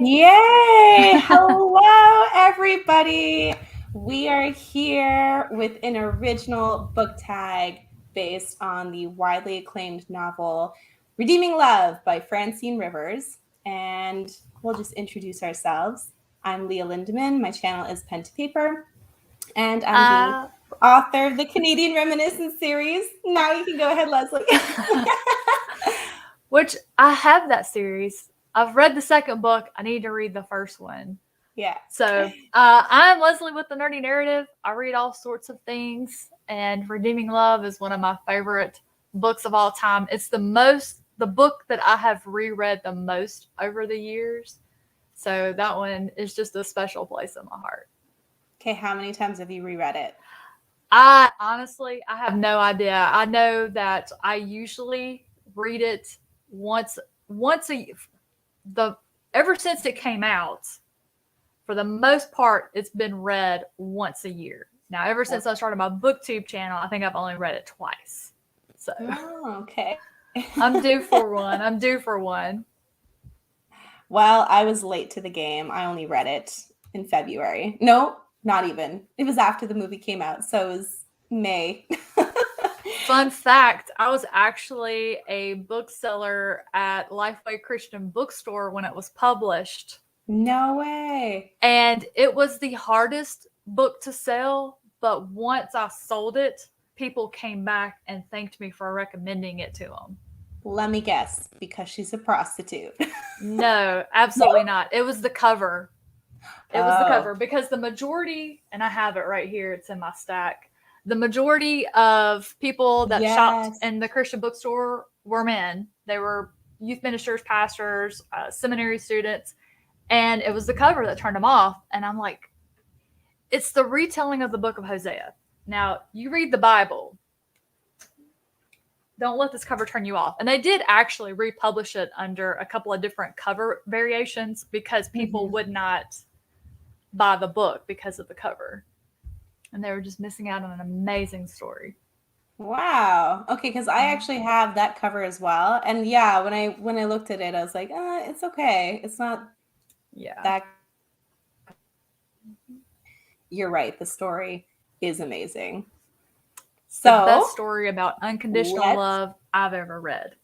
Yay! Hello, everybody. We are here with an original book tag based on the widely acclaimed novel Redeeming Love by Francine Rivers. And we'll just introduce ourselves. I'm Leah Lindemann. My channel is Pen to Paper. And I'm the author of the Canadian Reminiscence series. Now you can go ahead, Leslie. Which I have that series. I've read the second book. I need to read the first one. Yeah. So I'm Leslie with the Nerdy Narrative. I read all sorts of things, and Redeeming Love is one of my favorite books of all time. It's the book that I have reread the most over the years. So that one is just a special place in my heart. Okay, how many times have you reread it? I have no idea. I know that I usually read it once ever since it came out. For the most part, it's been read once a year. Now, ever since I started my BookTube channel, I think I've only read it twice. So, okay. I'm due for one. Well, I was late to the game. I only read it in February. No, not even. It was after the movie came out, so it was May. Fun fact, I was actually a bookseller at Lifeway Christian Bookstore when it was published. No way. And it was the hardest book to sell, but once I sold it, people came back and thanked me for recommending it to them. Let me guess, because she's a prostitute. No, absolutely not. It was the cover. It was the cover, because the majority, and I have it right here, it's in my stack. The majority of people that shopped in the Christian bookstore were men. They were youth ministers, pastors, seminary students, and it was the cover that turned them off. And I'm like, it's the retelling of the book of Hosea. Now, you read the Bible. Don't let this cover turn you off. And they did actually republish it under a couple of different cover variations because people would not buy the book because of the cover. And they were just missing out on an amazing story. Wow. Okay, because I actually have that cover as well. And yeah, when I looked at it, I was like, it's okay. It's not that. You're right. The story is amazing. So, the best story about unconditional love I've ever read.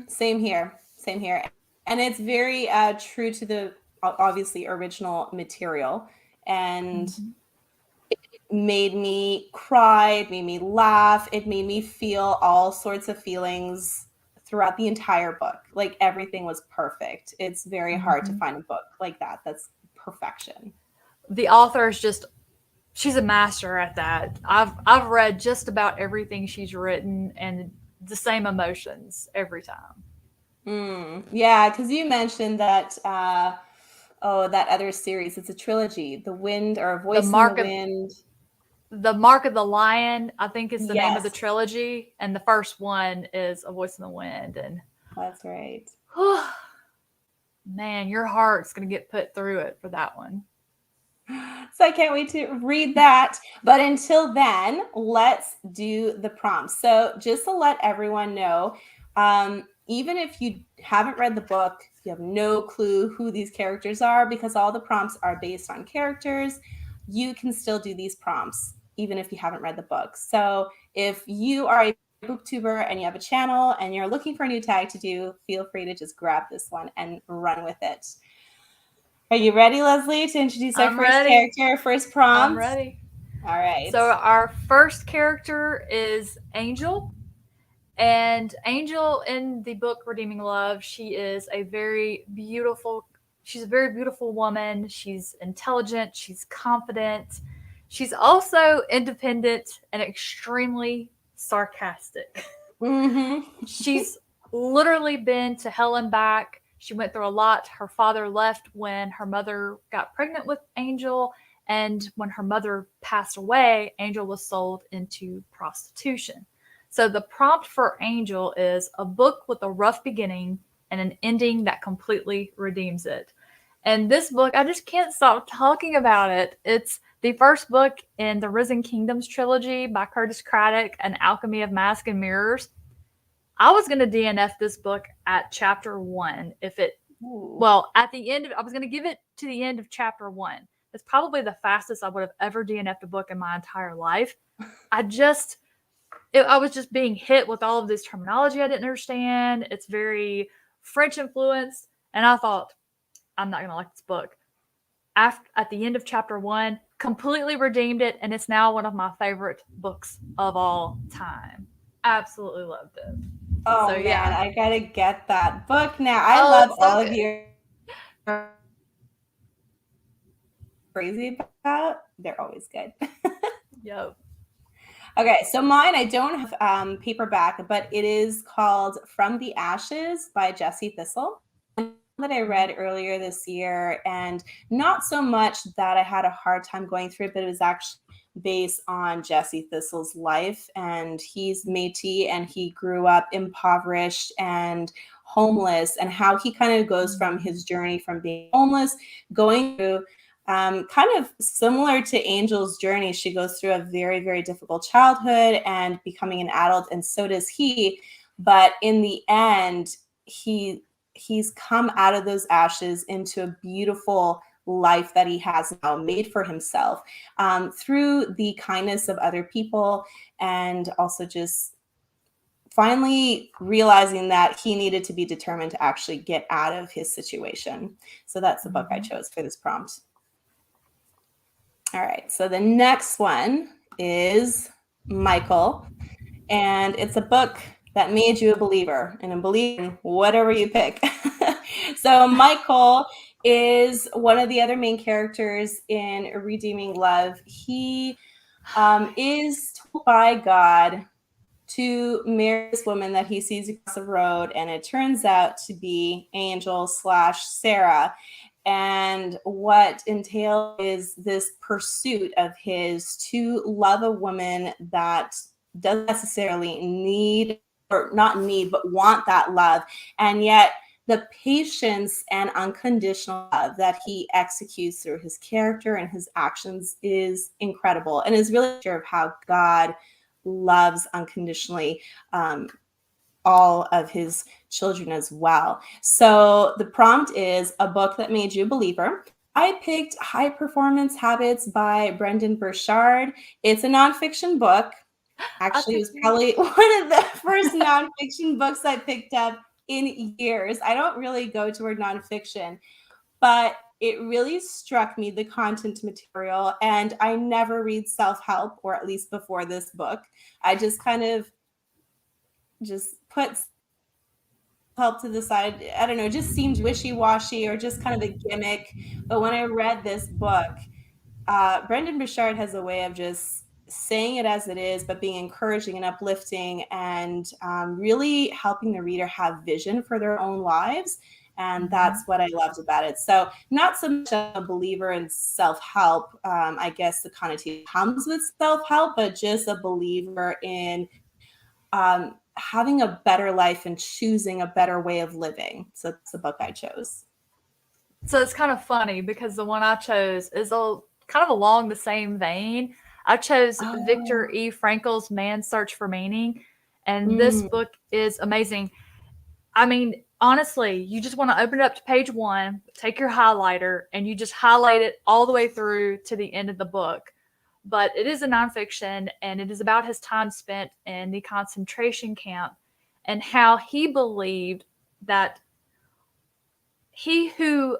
Same here. And it's very true to the obviously original material. And it made me cry, it made me laugh, it made me feel all sorts of feelings throughout the entire book. Like everything was perfect. It's very hard to find a book like that. That's perfection. The author is she's a master at that. I've read just about everything she's written and the same emotions every time. Yeah, because you mentioned that that other series. It's a trilogy. The Wind or A Voice in the Wind. The Mark of the Lion, I think, is the name of the trilogy. And the first one is A Voice in the Wind. And that's right. Man, your heart's going to get put through it for that one. So I can't wait to read that. But until then, let's do the prompts. So just to let everyone know, even if you haven't read the book, you have no clue who these characters are, because all the prompts are based on characters, you can still do these prompts, even if you haven't read the book. So if you are a booktuber and you have a channel and you're looking for a new tag to do, feel free to just grab this one and run with it. Are you ready, Leslie, to introduce our character, first prompt? I'm ready. All right. So our first character is Angel. And Angel in the book Redeeming Love, she's a very beautiful woman. She's intelligent. She's confident. She's also independent and extremely sarcastic. She's literally been to hell and back. She went through a lot. Her father left when her mother got pregnant with Angel. And when her mother passed away, Angel was sold into prostitution. So the prompt for Angel is a book with a rough beginning and an ending that completely redeems it. And this book, I just can't stop talking about it. It's the first book in the Risen Kingdoms trilogy by Curtis Craddock, An Alchemy of Mask and Mirrors. I was going to DNF this book at chapter 1 if it Ooh. Well, at the end of, I was going to give it to the end of chapter 1. It's probably the fastest I would have ever DNF'd a book in my entire life. I was just being hit with all of this terminology I didn't understand. It's very French influenced, and I thought, I'm not going to like this book. At the end of chapter 1, completely redeemed it, and it's now one of my favorite books of all time. Absolutely loved it. Oh So, man, yeah. I gotta get that book now. I Oh, love it's all so of good. your crazy about. They're always good. Yep. Okay, so mine, I don't have paperback, but it is called From the Ashes by Jessie Thistle. That I read earlier this year, and not so much that I had a hard time going through it, but it was actually based on Jessie Thistle's life. And he's Métis, and he grew up impoverished and homeless, and how he kind of goes from his journey from being homeless, going through kind of similar to Angel's journey. She goes through a very, very difficult childhood and becoming an adult, and so does he. But in the end, he's come out of those ashes into a beautiful life that he has now made for himself, through the kindness of other people, and also just finally realizing that he needed to be determined to actually get out of his situation. So that's the book I chose for this prompt. All right, so the next one is Michael, and it's a book that made you a believer, and a believer in whatever you pick. So Michael is one of the other main characters in Redeeming Love. He is told by God to marry this woman that he sees across the road, and it turns out to be Angel / Sarah. And what entails is this pursuit of his to love a woman that doesn't necessarily need, or not need, but want that love. And yet the patience and unconditional love that he executes through his character and his actions is incredible, and is really sure of how God loves unconditionally all of his children as well. So the prompt is a book that made you a believer. I picked High Performance Habits by Brendan Burchard. It's a nonfiction book. Actually, it was probably one of the first nonfiction books I picked up in years. I don't really go toward nonfiction, but it really struck me, the content material. And I never read self-help, or at least before this book. I just kind of just put help to the side. I don't know, it just seemed wishy-washy or just kind of a gimmick. But when I read this book, Brendan Burchard has a way of just saying it as it is, but being encouraging and uplifting, and really helping the reader have vision for their own lives. And that's what I loved about it. So not so much a believer in self-help. I guess the connotation comes with self-help, but just a believer in having a better life and choosing a better way of living. So that's the book I chose. So it's kind of funny because the one I chose is kind of along the same vein. I chose Viktor E. Frankl's Man's Search for Meaning, and this book is amazing. I mean, honestly, you just want to open it up to page 1, take your highlighter, and you just highlight it all the way through to the end of the book. But it is a nonfiction, and it is about his time spent in the concentration camp and how he believed that he who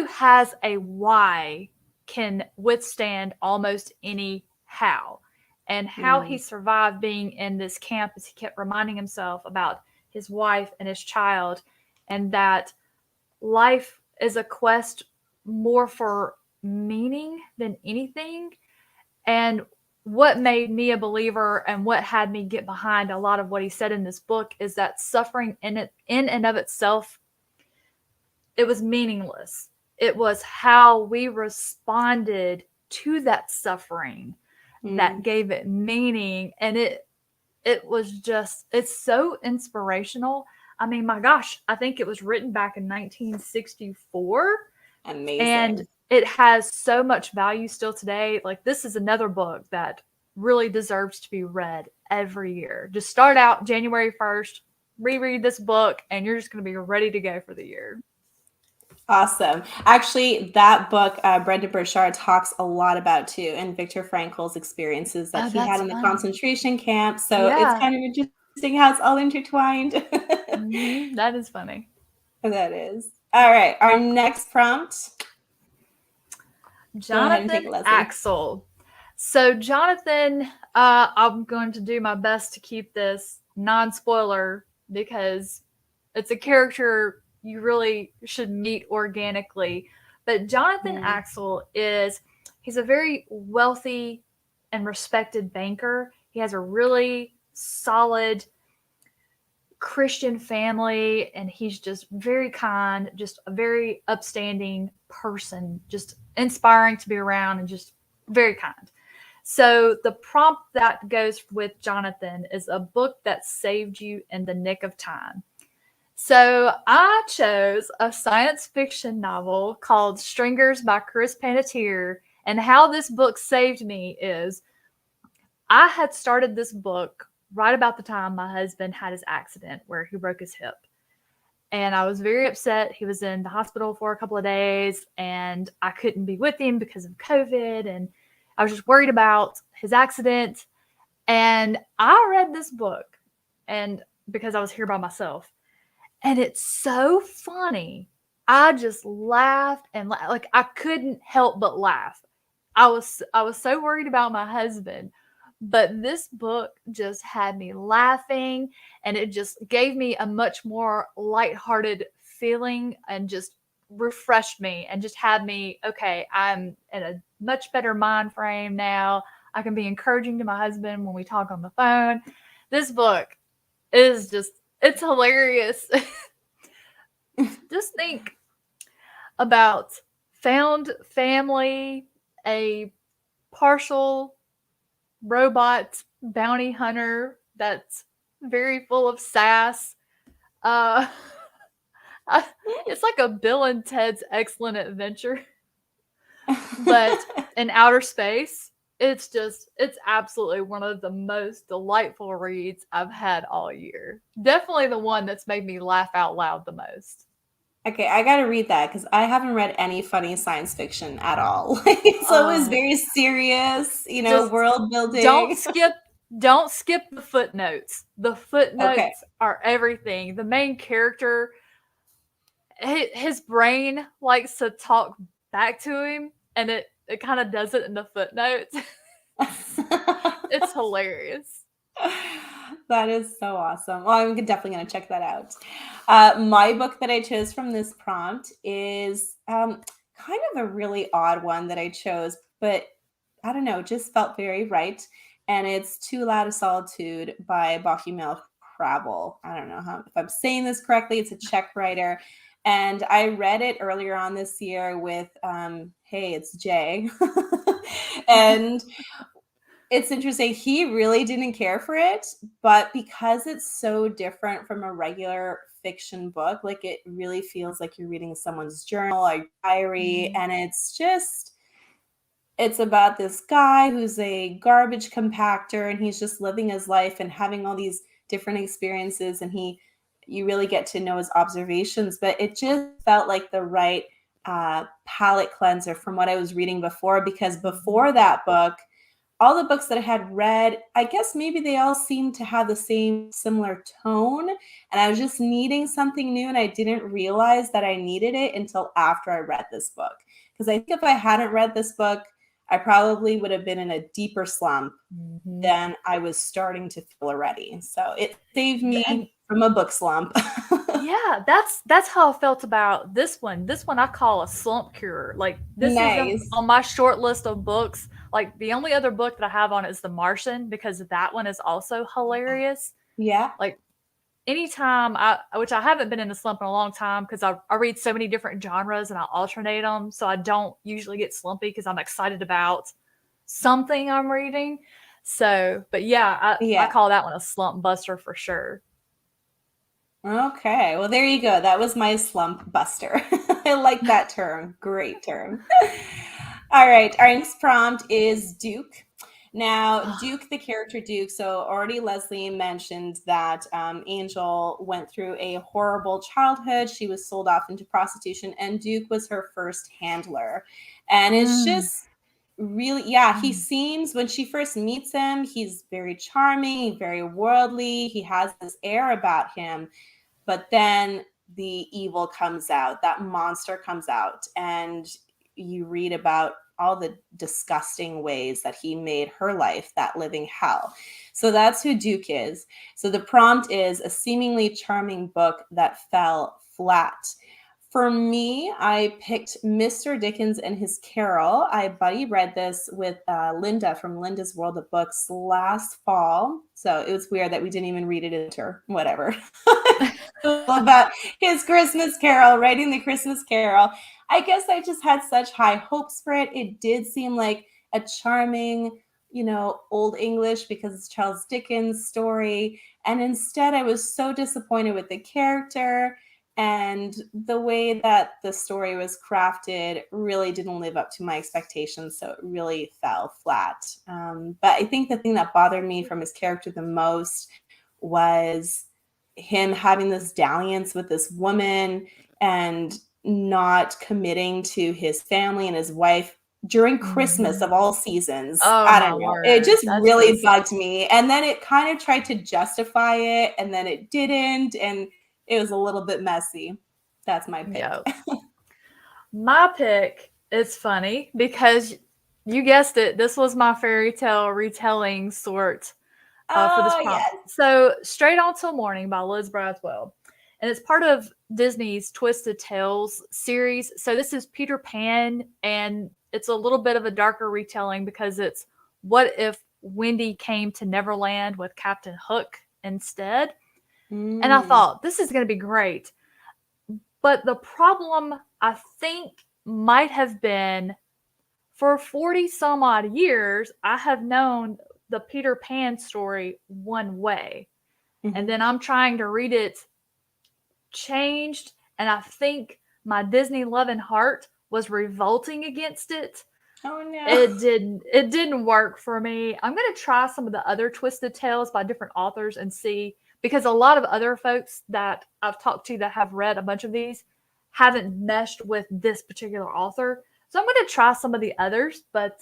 has a why can withstand almost any how. And how he survived being in this camp is he kept reminding himself about his wife and his child, and that life is a quest more for meaning than anything. And what made me a believer and what had me get behind a lot of what he said in this book is that suffering in and of itself, it was meaningless. It was how we responded to that suffering that gave it meaning. And it was just, it's so inspirational. I mean, my gosh, I think it was written back in 1964. Amazing. And it has so much value still today. Like, this is another book that really deserves to be read every year. Just start out January 1st, reread this book, and you're just going to be ready to go for the year. Awesome. Actually, that book, Brenda Burchard talks a lot about too, and Viktor Frankl's experiences that Oh, he had that's in the funny. concentration camp. So it's Yeah. kind of interesting how it's all intertwined. That is funny. That is. All right. Our next prompt. Go ahead and take Johnathan it, Leslie. Axle. So, Johnathan, I'm going to do my best to keep this non-spoiler because it's a character you really should meet organically. But Johnathan Axle he's a very wealthy and respected banker. He has a really solid Christian family, and he's just very kind, just a very upstanding person, just inspiring to be around and just very kind. So the prompt that goes with Johnathan is a book that saved you in the nick of time. So I chose a science fiction novel called Stringers by Chris Panettiere, and how this book saved me is I had started this book right about the time my husband had his accident where he broke his hip. And I was very upset. He was in the hospital for a couple of days and I couldn't be with him because of COVID. And I was just worried about his accident. And I read this book and because I was here by myself. And it's so funny. I just laughed and like I couldn't help but laugh. I was so worried about my husband, but this book just had me laughing and it just gave me a much more lighthearted feeling and just refreshed me and just had me, okay, I'm in a much better mind frame now. I can be encouraging to my husband when we talk on the phone. This book is just, it's hilarious. Just think about found family, a partial robot bounty hunter that's very full of sass. It's like a Bill and Ted's Excellent Adventure, but in outer space. It's absolutely one of the most delightful reads I've had all year. Definitely the one that's made me laugh out loud the most. Okay, I gotta read that because I haven't read any funny science fiction at all. It's always very serious, Just world building. don't skip the footnotes. The footnotes Okay. are everything. The main character, his brain likes to talk back to him, and it kind of does it in the footnotes. It's hilarious. That is so awesome. Well, I'm definitely going to check that out. My book that I chose from this prompt is kind of a really odd one that I chose, but I don't know, just felt very right. And it's Too Loud a Solitude by Bohumil Krabel. I don't know if I'm saying this correctly. It's a Czech writer. And I read it earlier on this year with, hey, it's Jay. And it's interesting. He really didn't care for it, but because it's so different from a regular fiction book, like it really feels like you're reading someone's journal or diary. And it's about this guy who's a garbage compactor and he's just living his life and having all these different experiences. And you really get to know his observations, but it just felt like the right palate cleanser from what I was reading before, because before that book, all the books that I had read, I guess maybe they all seemed to have the same similar tone. And I was just needing something new. And I didn't realize that I needed it until after I read this book. Because I think if I hadn't read this book, I probably would have been in a deeper slump than I was starting to feel already. So it saved me from a book slump. Yeah, that's how I felt about this one. This one I call a slump cure. Like this is on my short list of books. Like the only other book that I have on it is The Martian, because that one is also hilarious. Yeah. Like anytime which I haven't been in a slump in a long time because I read so many different genres and I alternate them. So I don't usually get slumpy because I'm excited about something I'm reading. So, but I call that one a slump buster for sure. Okay, well, there you go. That was my slump buster. I like that term. Great term. All right, our next prompt is Duke. Now, Duke, the character Duke, so already Leslie mentioned that Angel went through a horrible childhood. She was sold off into prostitution, and Duke was her first handler. And it's just really, yeah, he seems, when she first meets him, he's very charming, very worldly. He has this air about him. But then the evil comes out, that monster comes out, and you read about all the disgusting ways that he made her life that living hell. So that's who Duke is. So the prompt is a seemingly charming book that fell flat. For me, I picked Mr. Dickens and His Carol. I buddy read this with Linda from Linda's World of Books last fall. So it was weird that we didn't even read it in her, whatever. About his Christmas Carol, writing the Christmas Carol. I guess I just had such high hopes for it. It did seem like a charming, Old English because it's Charles Dickens' story. And instead, I was so disappointed with the character, and the way that the story was crafted really didn't live up to my expectations. So it really fell flat. But I think the thing that bothered me from his character the most was him having this dalliance with this woman and not committing to his family and his wife during Christmas of all seasons. I don't know. It just really bugged me. And then it kind of tried to justify it, and then it didn't. And it was a little bit messy. That's my pick. Yep. My pick is funny because you guessed it. This was my fairy tale retelling sort for this prompt. Yes. So Straight On Till Morning by Liz Braswell. And it's part of Disney's Twisted Tales series. So this is Peter Pan, and it's a little bit of a darker retelling because it's what if Wendy came to Neverland with Captain Hook instead. And I thought, this is going to be great. But the problem, I think, might have been for 40 some odd years, I have known the Peter Pan story one way. And then I'm trying to read it changed. And I think my Disney loving heart was revolting against it. Oh no. It didn't work for me. I'm going to try some of the other Twisted Tales by different authors and see, because a lot of other folks that I've talked to that have read a bunch of these haven't meshed with this particular author. So I'm going to try some of the others. But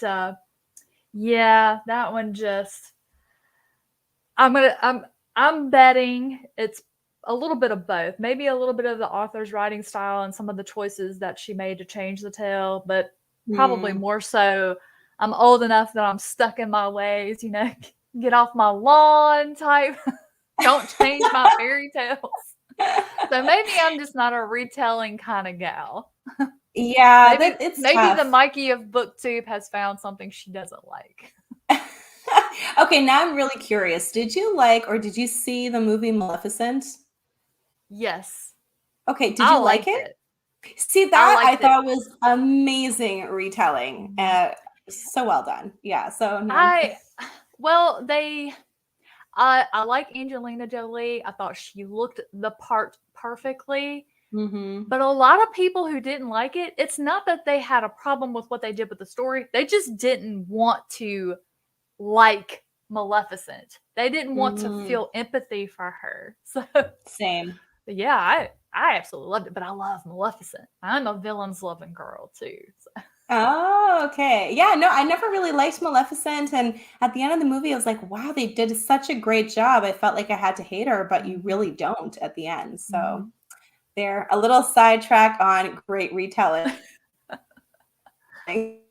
yeah, that one just, I'm betting it's a little bit of both. Maybe a little bit of the author's writing style and some of the choices that she made to change the tale, but probably more so I'm old enough that I'm stuck in my ways, get off my lawn type. Don't change my fairy tales. So maybe I'm just not a retelling kind of gal. Yeah, maybe tough. The Mikey of BookTube has found something she doesn't like. Okay, now I'm really curious. Did you like or did you see the movie Maleficent? Yes. Okay, did you like it? See, that I thought was amazing retelling. So well done. Yeah. So no. I like Angelina Jolie. I thought she looked the part perfectly. But a lot of people who didn't like it, it's not that they had a problem with what they did with the story. They just didn't want to like Maleficent. They didn't want to feel empathy for her. So same. Yeah, I absolutely loved it, but I love Maleficent. I'm a villains loving girl too. So. Oh, okay. Yeah, no, I never really liked Maleficent. And at the end of the movie, I was like, wow, they did such a great job. I felt like I had to hate her, but you really don't at the end. So they're a little sidetrack on great retelling. All right.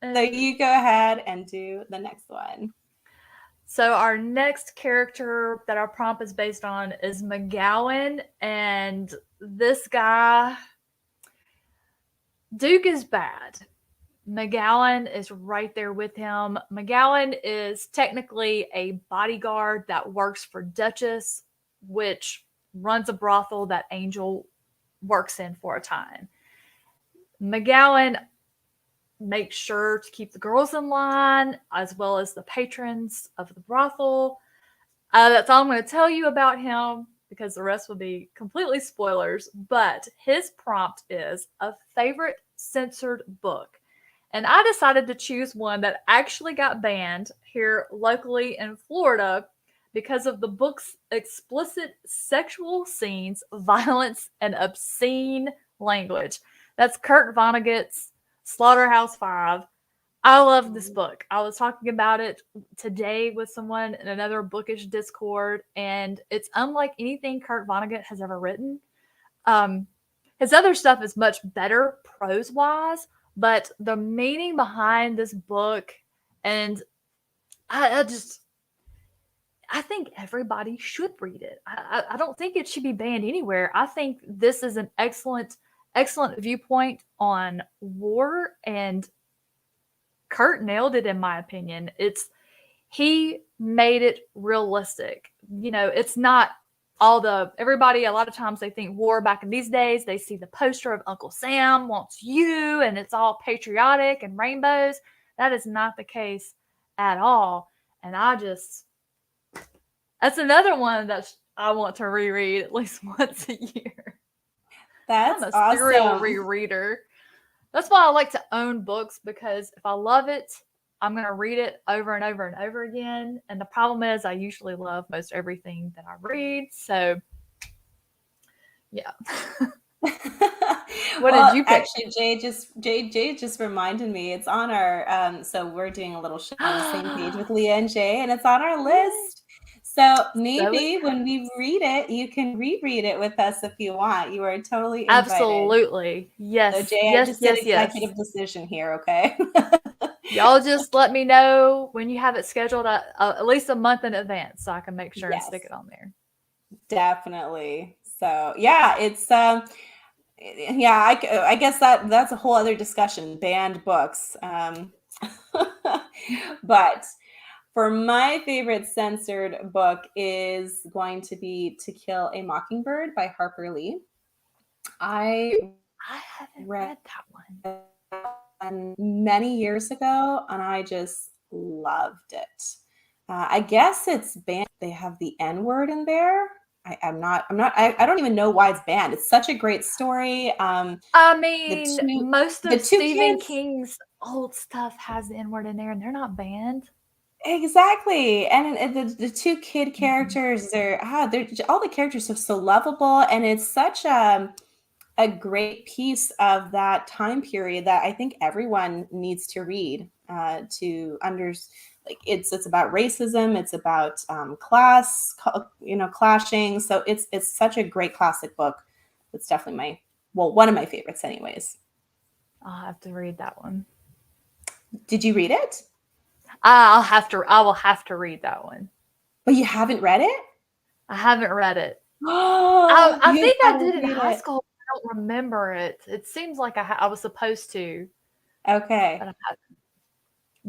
So you go ahead and do the next one. So our next character that our prompt is based on is Magowan. And this guy, Duke is bad. Magowan is right there with him. Magowan is technically a bodyguard that works for Duchess, which runs a brothel that Angel works in for a time. Magowan makes sure to keep the girls in line as well as the patrons of the brothel. That's all I'm going to tell you about him because the rest will be completely spoilers. But his prompt is a favorite censored book. And I decided to choose one that actually got banned here locally in Florida because of the book's explicit sexual scenes, violence, and obscene language. That's Kurt Vonnegut's Slaughterhouse-Five. I love this book. I was talking about it today with someone in another bookish Discord, and it's unlike anything Kurt Vonnegut has ever written. Um, his other stuff is much better prose wise, but the meaning behind this book, and I think everybody should read it. I don't think it should be banned anywhere. I think this is an excellent viewpoint on war, and Kurt nailed it in my opinion. He made it realistic. It's not everybody, a lot of times they think war back in these days, they see the poster of Uncle Sam wants you and it's all patriotic and rainbows. That is not the case at all. And that's another one that I want to reread at least once a year. That's I'm a serial awesome. rereader. That's why I like to own books, because if I love it, I'm going to read it over and over and over again. And the problem is I usually love most everything that I read. So, yeah. What did you pick? Actually, Jay just reminded me. It's on our so we're doing a little show on the same page with Leah and Jay, and it's on our list. So maybe when we read it, you can reread it with us if you want. You are totally invited. Absolutely. Yes. So Jay, I just did executive decision here, okay? Y'all just let me know when you have it scheduled at least a month in advance so I can make sure and stick it on there. Definitely. So yeah, it's I guess that's a whole other discussion, banned books. But for my favorite censored book is going to be To Kill a Mockingbird by Harper Lee. I haven't read that one many years ago, and I just loved it. I guess it's banned. They have the N word in there. I don't even know why it's banned. It's such a great story. I mean, most of Stephen King's old stuff has the N word in there, and they're not banned. Exactly. And the two kid characters, they're all the characters are so lovable, and it's such a great piece of that time period that I think everyone needs to read to understand. Like it's about racism, it's about class, clashing. So it's such a great classic book. It's definitely one of my favorites, anyways. I'll have to read that one. Did you read it? I will have to read that one. But you haven't read it? I haven't read it. I think I did in high school. I don't remember it. It seems like I was supposed to. Okay.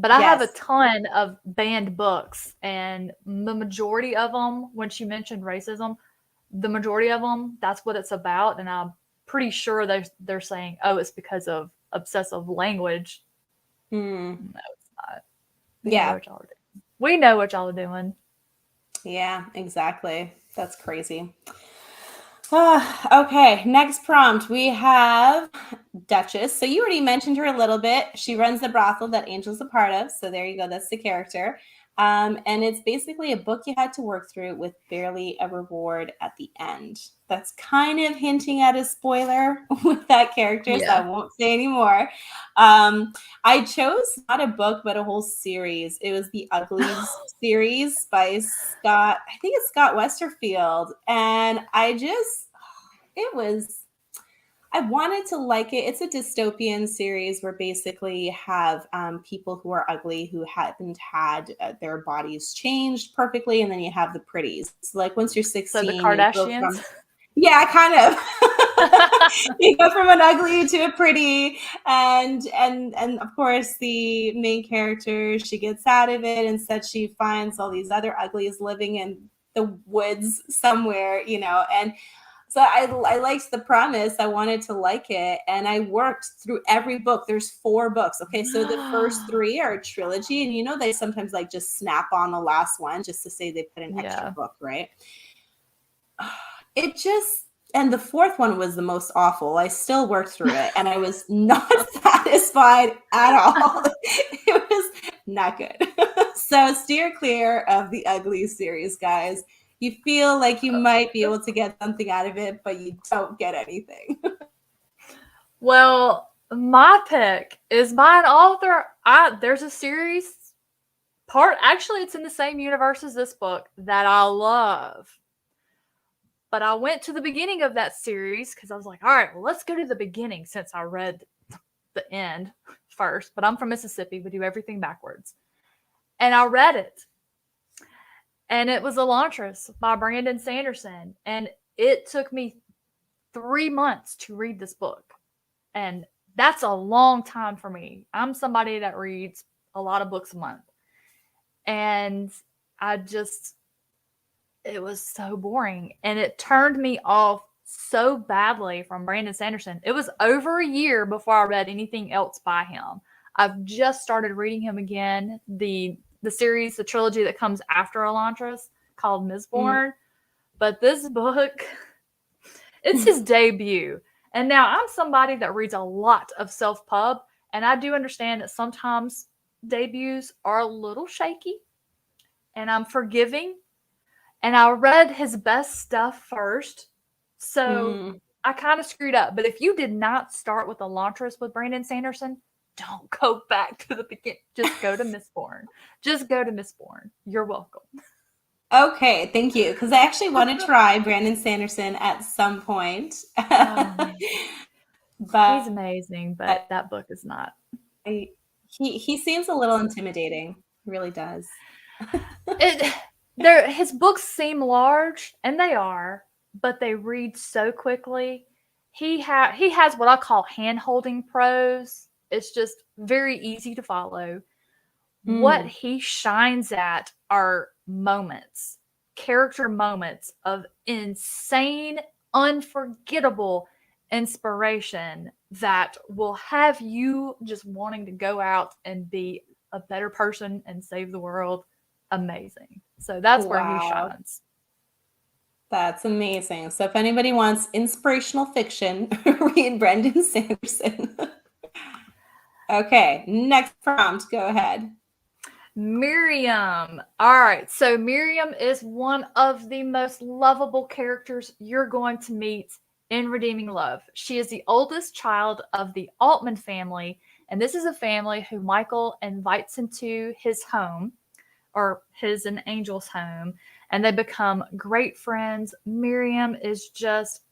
But I have a ton of banned books, and the majority of them, when she mentioned racism, the majority of them, that's what it's about. And I'm pretty sure they're saying, oh, it's because of obsessive language. No, it's not. We know what y'all are doing. Yeah, exactly. That's crazy. Okay, next prompt. We have Duchess. So you already mentioned her a little bit. She runs the brothel that Angel's a part of. So there you go. That's the character. And it's basically a book you had to work through with barely a reward at the end. That's kind of hinting at a spoiler with that character, so I won't say anymore. I chose not a book, but a whole series. It was the Uglies series by Scott Westerfield. And I wanted to like it. It's a dystopian series where basically you have people who are ugly who haven't had their bodies changed perfectly, and then you have the pretties. So like once you're 16, so the Kardashians. Yeah, kind of. You go from an ugly to a pretty, and of course the main character, she gets out of it, and instead she finds all these other uglies living in the woods somewhere, and so I liked the premise. I wanted to like it, and I worked through every book. There's 4 books. Okay, so the first 3 are a trilogy, and they sometimes like just snap on the last one just to say they put an extra book, right? And the fourth one was the most awful. I still worked through it and I was not satisfied at all. It was not good. So steer clear of the ugly series, guys. You feel like you might be able to get something out of it, but you don't get anything. Well, my pick is by an author. There's a series actually it's in the same universe as this book that I love. But I went to the beginning of that series because I was like, all right, well, let's go to the beginning since I read the end first. But I'm from Mississippi. We do everything backwards. And I read it. And it was Elantris by Brandon Sanderson. And it took me 3 months to read this book. And that's a long time for me. I'm somebody that reads a lot of books a month. And it was so boring. And it turned me off so badly from Brandon Sanderson. It was over a year before I read anything else by him. I've just started reading him again. The series, the trilogy that comes after Elantris called Mistborn. But this book, it's his debut. And now I'm somebody that reads a lot of self-pub. And I do understand that sometimes debuts are a little shaky. And I'm forgiving. And I read his best stuff first. So I kind of screwed up. But if you did not start with Elantris with Brandon Sanderson, don't go back to the beginning. Just go to Mistborn. Just go to Mistborn. You're welcome. Okay, thank you. Because I actually want to try Brandon Sanderson at some point. Oh, but he's amazing, but that book is not. He seems a little intimidating. He really does. His books seem large, and they are, but they read so quickly. He has what I call hand-holding prose. It's just very easy to follow. What he shines at are moments, character moments of insane, unforgettable inspiration that will have you just wanting to go out and be a better person and save the world. Amazing. So that's where he shines. That's amazing. So if anybody wants inspirational fiction, read Brandon Sanderson. Okay, next prompt. Go ahead. Miriam. All right. So Miriam is one of the most lovable characters you're going to meet in Redeeming Love. She is the oldest child of the Altman family, and this is a family who Michael invites into his home, or his and Angel's home, and they become great friends. Miriam is just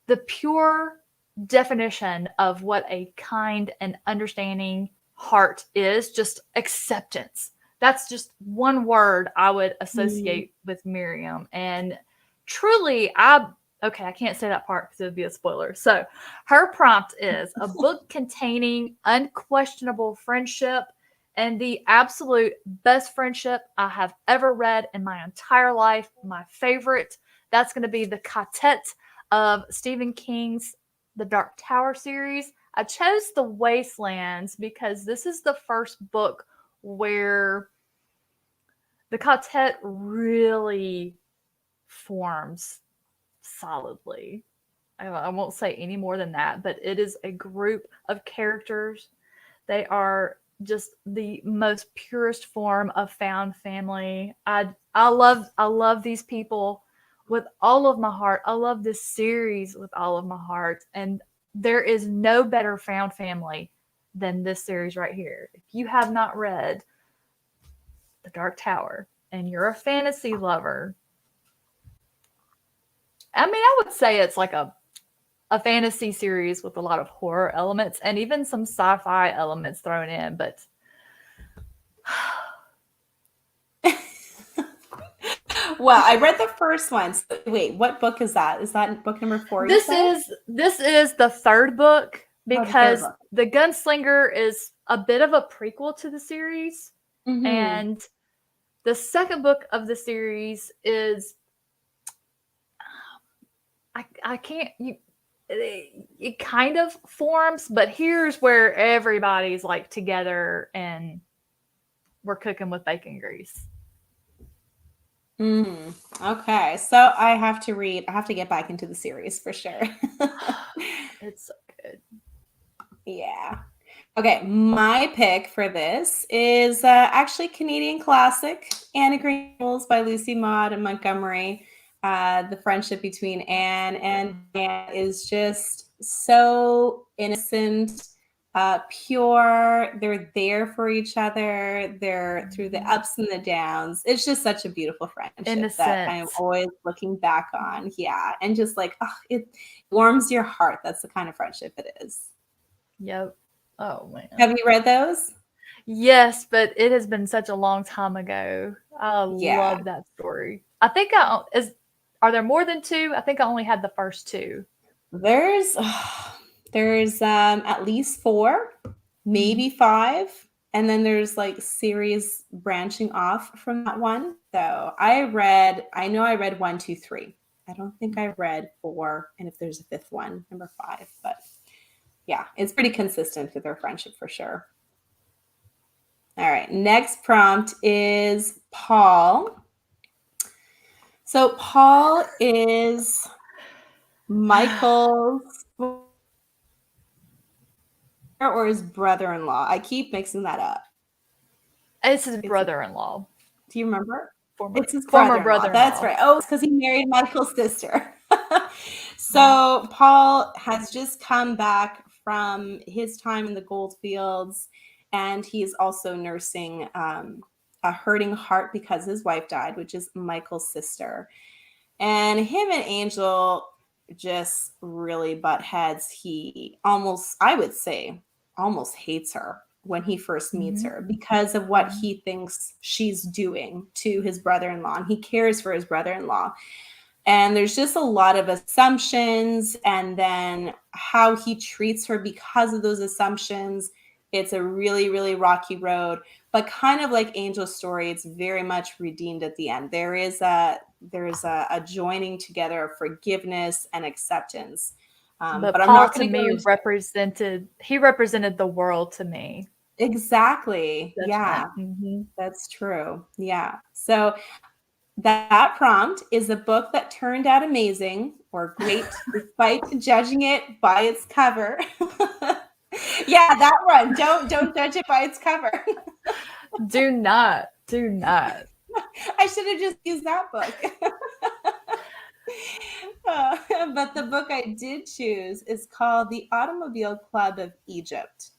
the pure definition of what a kind and understanding heart is. Just acceptance. That's just one word I would associate with Miriam. And truly, I can't say that part because it would be a spoiler. So her prompt is a book containing unquestionable friendship and the absolute best friendship I have ever read in my entire life. My favorite. That's going to be the quartet of Stephen King's The Dark Tower series. I chose The Wastelands because this is the first book where the quartet really forms solidly. I won't say any more than that, but it is a group of characters. They are just the most purest form of found family. I love these people with all of my heart. I love this series with all of my heart. And there is no better found family than this series right here. If you have not read The Dark Tower and you're a fantasy lover, I mean, I would say it's like a fantasy series with a lot of horror elements and even some sci-fi elements thrown in, but well, I read the first one. So, wait, what book is that? Is that book number 4? This is the third book because The Gunslinger is a bit of a prequel to the series. And the second book of the series is I can't it kind of forms, but here's where everybody's like together and we're cooking with bacon grease. Mm, okay, so I have to read. I have to get back into the series for sure. It's so good. Yeah. Okay, my pick for this is actually Canadian classic, Anne of Green Gables by Lucy Maud and Montgomery. The friendship between Anne and Diane is just so innocent, pure. They're there for each other. They're through the Mhm. ups and the downs. It's just such a beautiful friendship that I am Innocence. always looking back on. Yeah, and just like, oh, it warms your heart. That's the kind of friendship it is. Yep. Oh man. Have you read those? Yes, but it has been such a long time ago. I Yeah. love that story. I think I is are there more than 2? I think I only had the first 2. There's there's at least 4, Mhm. maybe 5, and then there's like series branching off from that one. So I know I read 1, 2, 3. I don't think I read 4, and if there's a fifth one, number 5, but yeah, it's pretty consistent with their friendship for sure. All right, next prompt is Paul. So Paul is Michael's or his brother-in-law. I keep mixing that up. It's his It's brother-in-law, Do you remember? former It's his former brother-in-law. That's brother-in-law. right. Oh, it's because he married Michael's sister. Mhm. So Paul has just come back from his time in the gold fields, and he's also nursing a hurting heart because his wife died, which is Michael's sister. And him and Angel just really butt heads. He almost, I would say, almost hates her when he first meets Mhm. her because of what Mhm. he thinks she's doing to his brother in law. And he cares for his brother in law. And there's just a lot of assumptions, and then how he treats her because of those assumptions. It's a really, really rocky road, but kind of like Angel's story, it's very much redeemed at the end. There's a joining together of forgiveness and acceptance. But But I'm Paul not to going to go me into represented the world to me. exactly. Judgment. Yeah, Mhm. that's true. Yeah. So that prompt is a book that turned out amazing or great despite judging it by its cover. Yeah, that one. Don't judge it by its cover. Do not, do not. I should have just used that book. Uh, but the book I did choose is called The Automobile Club of Egypt.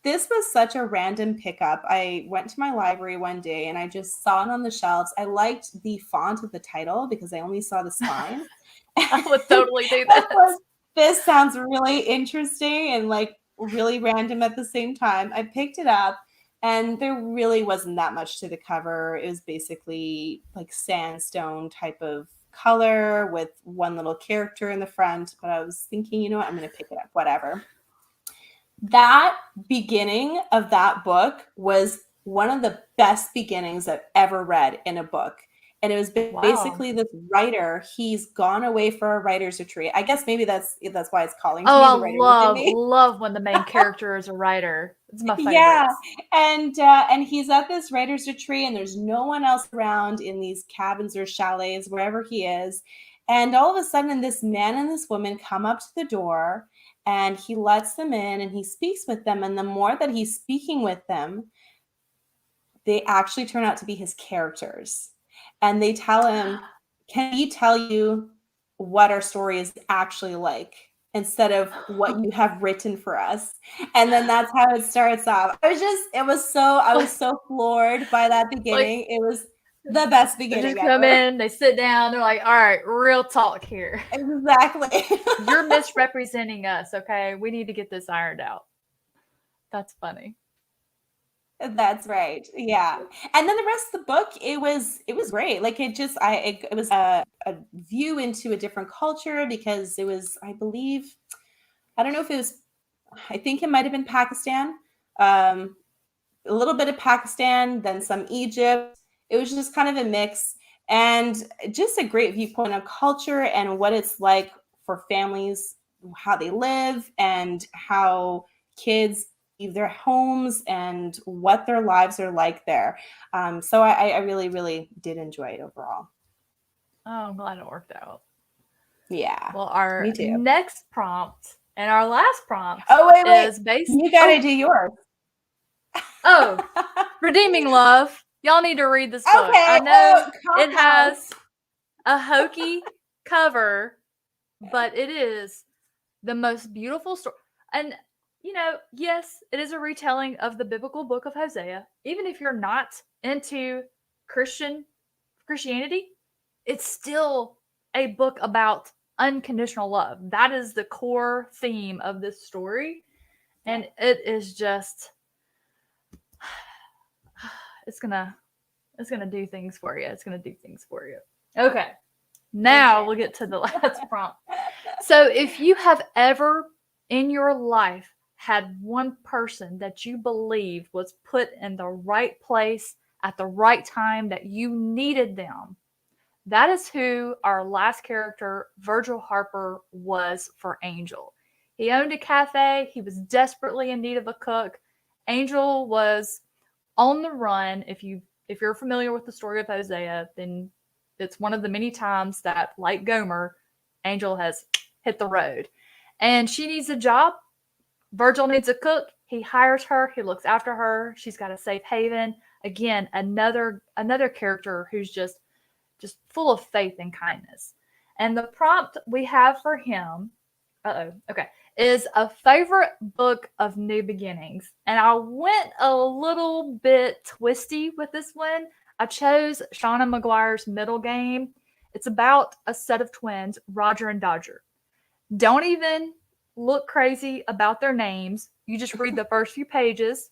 This was such a random pickup. I went to my library one day and I just saw it on the shelves. I liked the font of the title because I only saw the spine. I would I totally do was this. this sounds really interesting and like really random at the same time. I picked it up and there really wasn't that much to the cover. It was basically like sandstone type of color with one little character in the front. But I was thinking, you know what, I'm going to pick it up, whatever. That beginning of that book was one of the best beginnings I've ever read in a book. And it was Wow. basically this writer, he's gone away for a writer's retreat. I guess maybe that's why it's calling to Oh, me, I the writer within love, me. love when the main character is a writer. It's my Yeah, favorites. and he's at this writer's retreat, and there's no one else around in these cabins or chalets, wherever he is. And all of a sudden, this man and this woman come up to the door, and he lets them in, and he speaks with them. And the more that he's speaking with them, they actually turn out to be his characters. And they tell him, "Can we tell you what our story is actually like instead of what you have written for us?" And then that's how it starts off. I was so floored by that Like, beginning. It was the best they just beginning come ever. in, they sit down, they're like, all right, real talk here. Exactly. You're misrepresenting us, okay? We need to get this ironed out. That's funny. That's right. Yeah. And then the rest of the book, it was great. Like it was a view into a different culture because it was, I believe, I don't know if it was, I think it might have been Pakistan. Um, a little bit of Pakistan, then some Egypt. It was just kind of a mix and just a great viewpoint of culture and what it's like for families, how they live, and how kids leave their homes and what their lives are like there. So I really, really did enjoy it overall. Oh, I'm glad it worked out. Yeah, Well, our me too. next prompt and our last prompt Oh, wait. is based. You got to do yours. Oh, Redeeming Love. Y'all need to read this book. I Okay. know Calm it down. has a hokey cover, but it is the most beautiful story. And, yes, it is a retelling of the biblical book of Hosea. Even if you're not into Christianity, it's still a book about unconditional love. That is the core theme of this story. And it is just it's gonna do things for you. It's gonna do things for you. Okay. Now we'll get to the last prompt. So if you have ever in your life had one person that you believe was put in the right place at the right time that you needed them, that is who our last character, Virgil Harper, was for Angel. He owned a cafe. He was desperately in need of a cook. Angel was on the run. If you're familiar with the story of Hosea, then it's one of the many times that, like Gomer, Angel has hit the road. And she needs a job. Virgil needs a cook. He hires her. He looks after her. She's got a safe haven. Again, another character who's just full of faith and kindness. And the prompt we have for him, okay, is a favorite book of new beginnings. And I went a little bit twisty with this one. I chose Shauna Maguire's Middle Game. It's about a set of twins, Roger and Dodger. Don't even look crazy about their names. You just read the first few pages.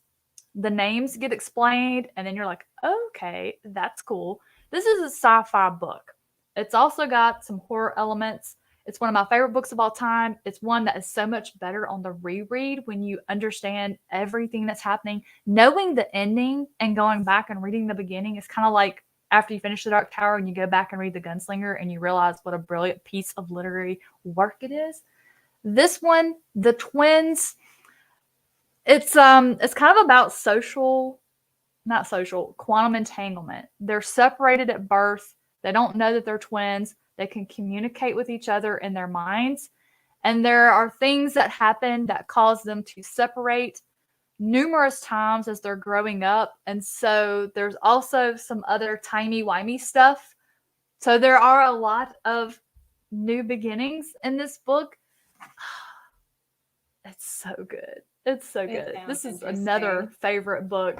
The names get explained, and then you're like, okay, that's cool. This is a sci-fi book. It's also got some horror elements. It's one of my favorite books of all time. It's one that is so much better on the reread when you understand everything that's happening. Knowing the ending and going back and reading the beginning is kind of like after you finish The Dark Tower and you go back and read The Gunslinger and you realize what a brilliant piece of literary work it is. This one, the twins, it's kind of about quantum entanglement. They're separated at birth. They don't know that they're twins. They can communicate with each other in their minds. And there are things that happen that cause them to separate numerous times as they're growing up. And so there's also some other timey-wimey stuff. So there are a lot of new beginnings in this book. It's so good. It's so good. This is another favorite book.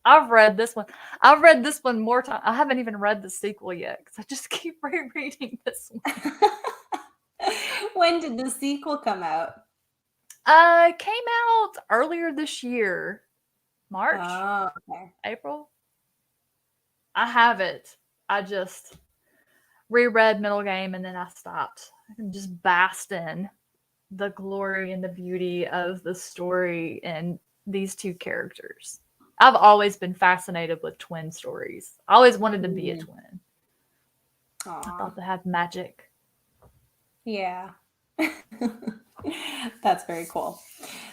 I've read this one. I've read this one more times. I haven't even read the sequel yet because I just keep rereading this one. When did the sequel come out? Came out earlier this year. March? Oh, okay. April? I have it. I just reread Middle Game and then I stopped. I can just bask in the glory and the beauty of the story and these two characters. I've always been fascinated with twin stories. I always wanted to be a twin. Aww. I thought they had magic. Yeah. That's very cool.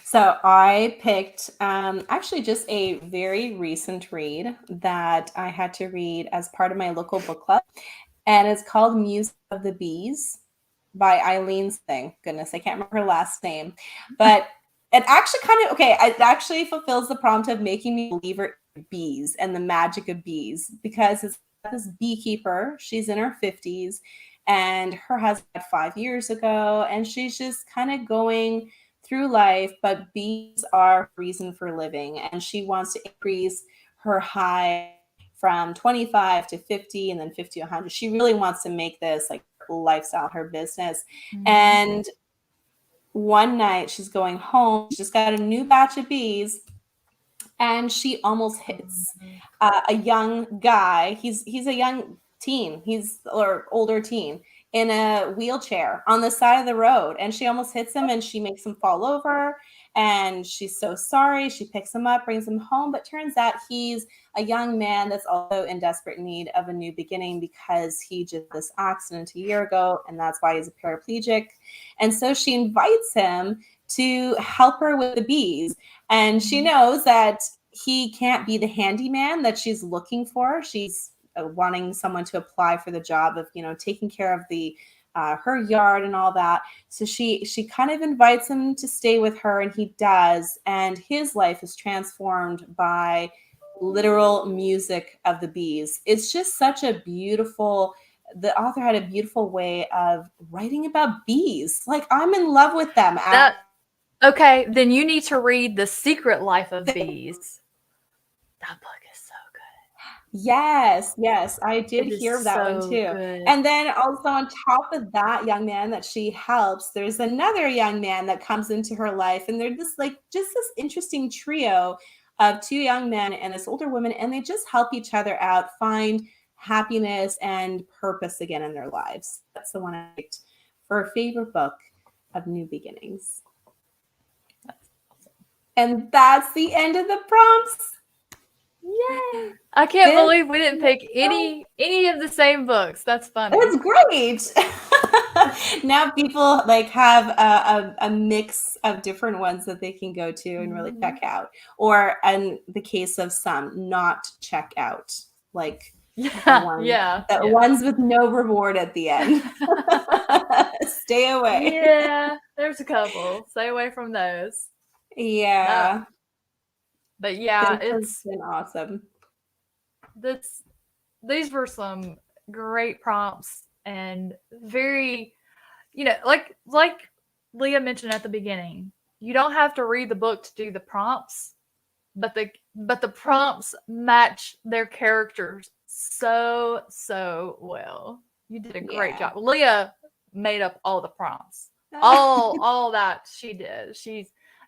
So I picked actually just a very recent read that I had to read as part of my local book club. And it's called Music of the Bees by Eileen Singh. Goodness, I can't remember her last name. But it actually it actually fulfills the prompt of making me a believer in bees and the magic of bees, because it's this beekeeper. She's in her 50s and her husband died 5 years ago. And she's just kind of going through life, but bees are a reason for living. And she wants to increase her hive from 25 to 50 and then 50 to 100. She really wants to make this like lifestyle, her business. Mm-hmm. And one night she's going home. She just got a new batch of bees and she almost hits a young guy. He's a young teen. Or older teen in a wheelchair on the side of the road. And she almost hits him and she makes him fall over. And she's so sorry. She picks him up, brings him home. But turns out he's a young man that's also in desperate need of a new beginning because he just had this accident a year ago. And that's why he's a paraplegic. And so she invites him to help her with the bees. And she knows that he can't be the handyman that she's looking for. She's wanting someone to apply for the job of, taking care of the her yard and all that. So she kind of invites him to stay with her, and he does. And his life is transformed by literal music of the bees. It's just such a beautiful, the author had a beautiful way of writing about bees. Like, I'm in love with them. Okay, then you need to read The Secret Life of Bees. That book is so good. Yes, I did It is hear of that one so too. good. And then also on top of that young man that she helps, there's another young man that comes into her life, and they're just this interesting trio of two young men and this older woman, and they just help each other out find happiness and purpose again in their lives. That's the one I picked for a favorite book of New Beginnings. That's awesome. And that's the end of the prompts. Yay! I can't believe we didn't pick any of the same books. That's funny. It's great. Now people have a mix of different ones that they can go to and really check out, or in the case of some, not check out, like ones with no reward at the end. Stay away. Yeah, there's a couple. Stay away from those. Yeah. But yeah, it's been awesome. These were some great prompts, and very, like Leah mentioned at the beginning, you don't have to read the book to do the prompts, but the prompts match their characters so well. You did a great job. Leah made up all the prompts. All that she did.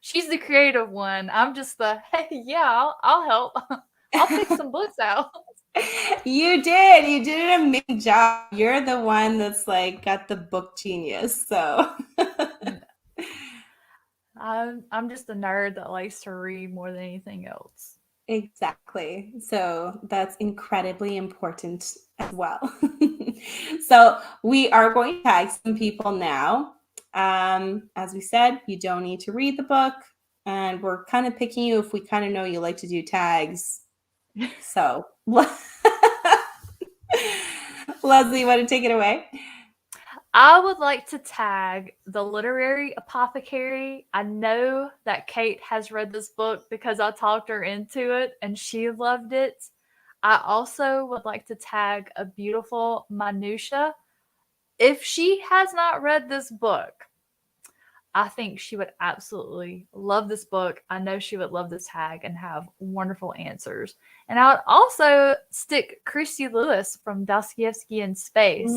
She's the creative one. I'm just the, hey, yeah, I'll help. I'll pick some books out. You did an amazing job. You're the one that's got the book genius. So I'm just a nerd that likes to read more than anything else. Exactly. So that's incredibly important as well. So we are going to tag some people now. As we said, you don't need to read the book, and we're kind of picking you if we kind of know you like to do tags. So Leslie, want to take it away? I would like to tag The Literary Apothecary. I know that Kate has read this book because I talked her into it and she loved it. I also would like to tag A Beautiful Minutia. If she has not read this book, I think she would absolutely love this book. I know she would love this tag and have wonderful answers. And I would also stick Christy Lewis from Dostoevsky in Space.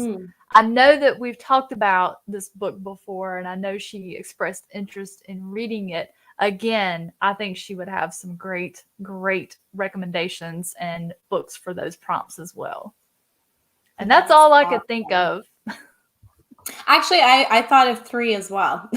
I know that we've talked about this book before, and I know she expressed interest in reading it. Again, I think she would have some great recommendations and books for those prompts as well. And that's all I could think of. Actually, I thought of 3 as well.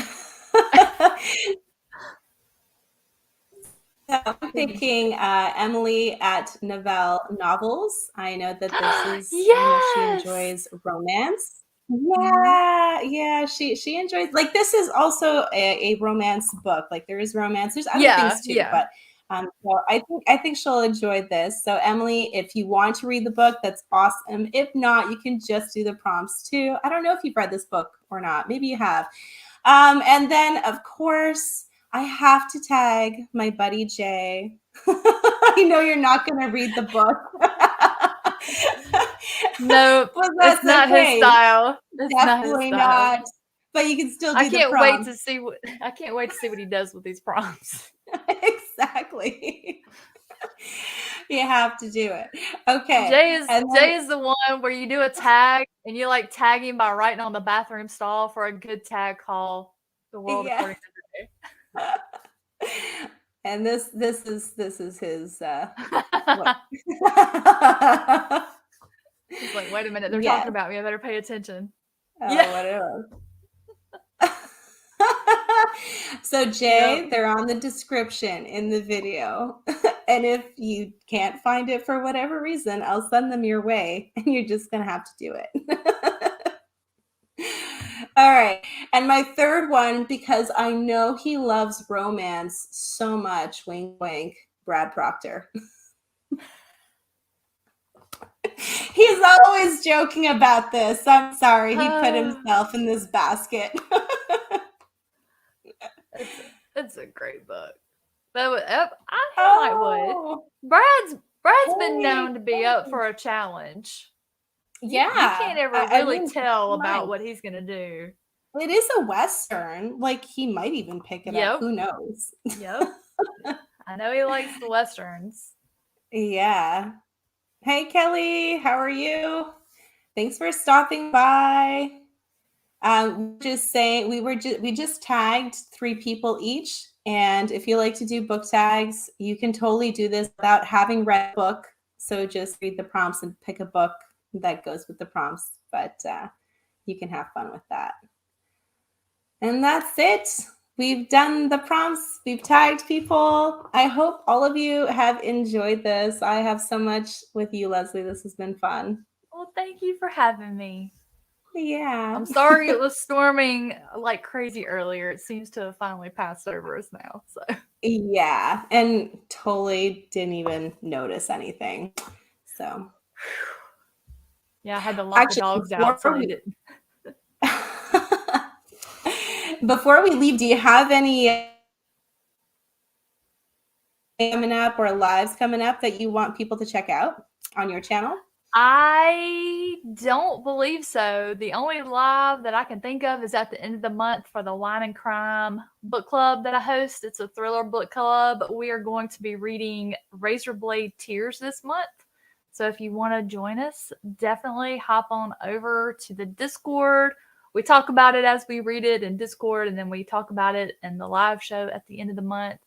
So I'm thinking Emily at Novell Novels. I know that this is she enjoys romance. Yeah, she enjoys, this is also a romance book. There is romance. There's other things too, but so I think she'll enjoy this. So Emily, if you want to read the book, that's awesome. If not, you can just do the prompts too. I don't know if you've read this book or not. Maybe you have. And then of course, I have to tag my buddy Jay. I know you're not going to read the book. No, it's not his style. It's Definitely not. But you can still do the prompts. I can't wait to see what he does with these prompts. Exactly. You have to do it. Okay. Jay is the one where you do a tag and you tag him by writing on the bathroom stall for a good tag call. The world according to Jay. And this is his He's like, wait a minute, they're talking about me. I better pay attention. Whatever. So Jay, they're on the description in the video. And if you can't find it for whatever reason, I'll send them your way, and you're just gonna have to do it. All right. And my third one, because I know he loves romance so much, wink, wink, Brad Proctor. He's always joking about this. I'm sorry. He put himself in this basket. It's a great book. I might would. Brad's been known to be up for a challenge. Yeah. You can't ever really tell nice. about what he's gonna do. It is a Western. Like, he might even pick it up. Who knows? Yep. I know he likes the Westerns. Yeah. Hey, Kelly. How are you? Thanks for stopping by. Just saying, we just tagged 3 people each. And if you like to do book tags, you can totally do this without having read a book. So just read the prompts and pick a book that goes with the prompts. But you can have fun with that. And that's it. We've done the prompts. We've tagged people. I hope all of you have enjoyed this. I have so much with you, Leslie. This has been fun. Well, thank you for having me. Yeah. I'm sorry it was storming like crazy earlier. It seems to have finally passed over us now. So yeah, and totally didn't even notice anything. So yeah, I had to lock the dogs out so they didn't. Before we leave, do you have any coming up or lives coming up that you want people to check out on your channel? I don't believe so. The only live that I can think of is at the end of the month for the Wine and Crime book club that I host. It's a thriller book club. We are going to be reading Razorblade Tears this month. So if you want to join us, definitely hop on over to the Discord. We talk about it as we read it in Discord, and then we talk about it in the live show at the end of the month.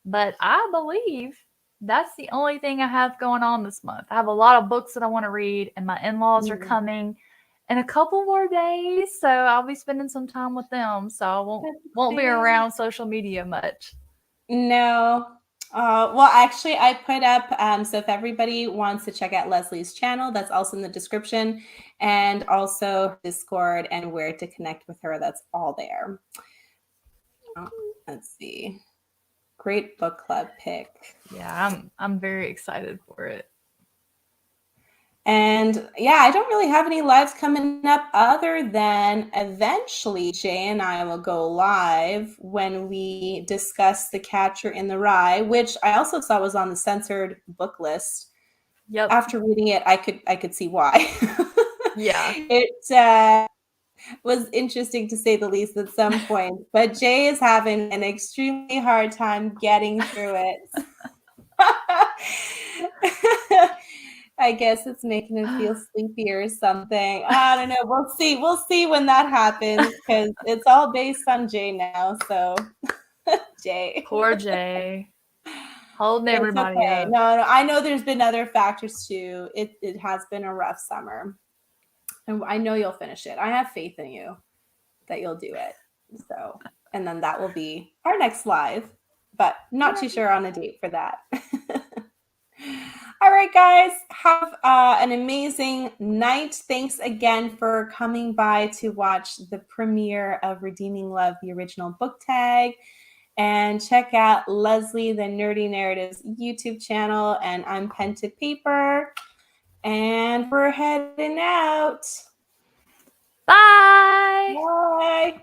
But I believe that's the only thing I have going on this month. I have a lot of books that I want to read, and my in-laws are coming in a couple more days, so I'll be spending some time with them. So I won't be around social media much. No. Well, actually, I put up, so if everybody wants to check out Leslie's channel, that's also in the description, and also Discord and where to connect with her. That's all there. Let's see. Great book club pick. Yeah, I'm very excited for it. And yeah, I don't really have any lives coming up other than eventually Jay and I will go live when we discuss The Catcher in the Rye, which I also saw was on the censored book list. Yep. After reading it, I could see why. Yeah. It was interesting to say the least at some point, but Jay is having an extremely hard time getting through it. I guess it's making him feel sleepy or something. I don't know. We'll see. We'll see when that happens because it's all based on Jay now. So, Jay. Poor Jay. Holding everybody okay. up. No, I know there's been other factors too. It has been a rough summer. And I know you'll finish it. I have faith in you that you'll do it. So, and then that will be our next live, but not too sure on a date for that. All right, guys, have an amazing night. Thanks again for coming by to watch the premiere of Redeeming Love, the original book tag. And check out Leslie, the Nerdy Narratives YouTube channel. And I'm Pen to Paper. And we're heading out. Bye. Bye.